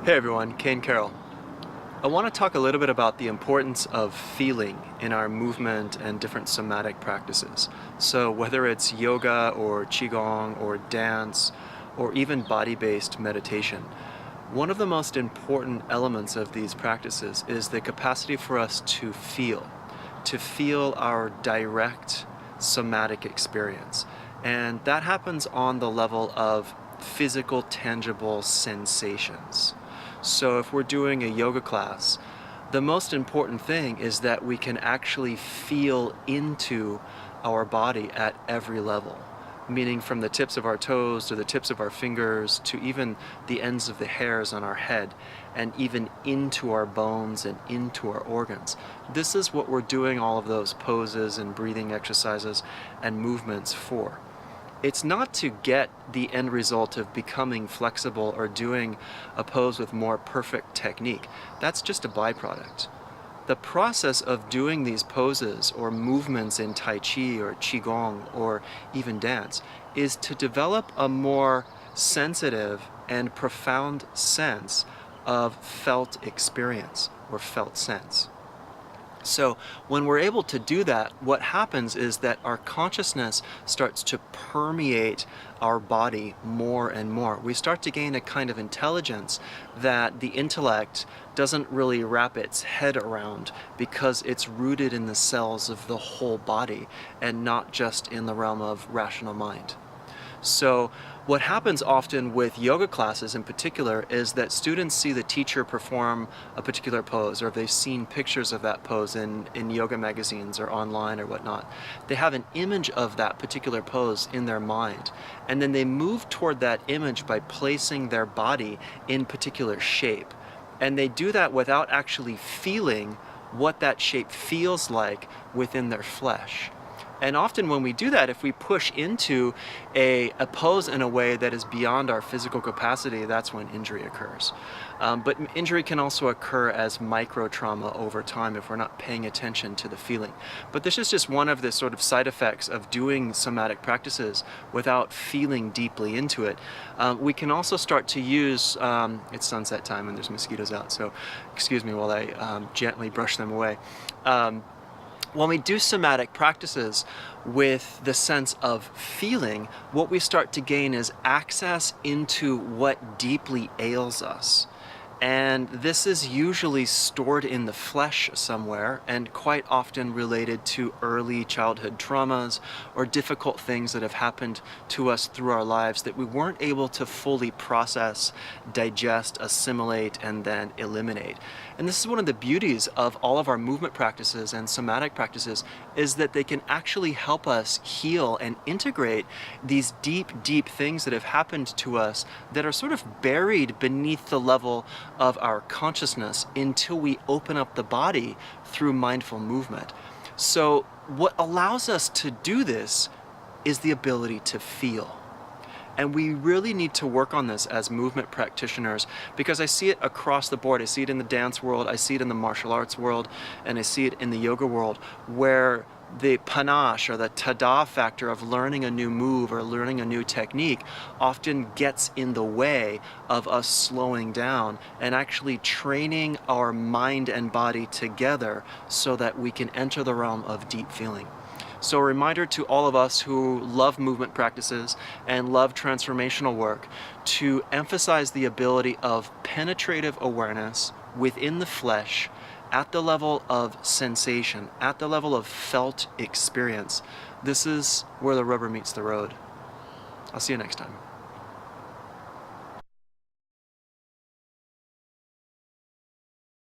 Hey everyone, Carroll. I want to talk a little bit about the importance of feeling in our movement and different somatic practices. So whether it's yoga or qigong or dance or even body-based meditation, one of the most important elements of these practices is the capacity for us to feel our direct somatic experience. And that happens on the level of physical, tangible sensations. So if we're doing a yoga class, the most important thing is that we can actually feel into our body at every level, meaning from the tips of our toes to the tips of our fingers to even the ends of the hairs on our head, and even into our bones and into our organs. This is what we're doing all of those poses and breathing exercises and movements for. It's not to get the end result of becoming flexible or doing a pose with more perfect technique. That's just a byproduct. The process of doing these poses or movements in Tai Chi or Qigong or even dance is to develop a more sensitive and profound sense of felt experience or felt sense. So when we're able to do that, what happens is that our consciousness starts to permeate our body more and more. We start to gain a kind of intelligence that the intellect doesn't really wrap its head around, because it's rooted in the cells of the whole body and not just in the realm of rational mind. So what happens often with yoga classes in particular is that students see the teacher perform a particular pose, or if they've seen pictures of that pose in yoga magazines or online or whatnot. They have an image of that particular pose in their mind, and then they move toward that image by placing their body in particular shape. And they do that without actually feeling what that shape feels like within their flesh. And often when we do that, if we push into a pose in a way that is beyond our physical capacity, that's when injury occurs. But injury can also occur as microtrauma over time if we're not paying attention to the feeling. But this is just one of the sort of side effects of doing somatic practices without feeling deeply into it. We can also start to use, it's sunset time and there's mosquitoes out, so excuse me while I gently brush them away. When we do somatic practices with the sense of feeling, what we start to gain is access into what deeply ails us. And this is usually stored in the flesh somewhere, and quite often related to early childhood traumas or difficult things that have happened to us through our lives that we weren't able to fully process, digest, assimilate, and then eliminate. And this is one of the beauties of all of our movement practices and somatic practices, is that they can actually help us heal and integrate these deep, deep things that have happened to us that are sort of buried beneath the level of our consciousness until we open up the body through mindful movement. So what allows us to do this is the ability to feel. And we really need to work on this as movement practitioners, because I see it across the board. I see it in the dance world, I see it in the martial arts world, and I see it in the yoga world, where the panache or the tada factor of learning a new move or learning a new technique often gets in the way of us slowing down and actually training our mind and body together so that we can enter the realm of deep feeling. So a reminder to all of us who love movement practices and love transformational work to emphasize the ability of penetrative awareness within the flesh at the level of sensation, at the level of felt experience. This is where the rubber meets the road. I'll see you next time.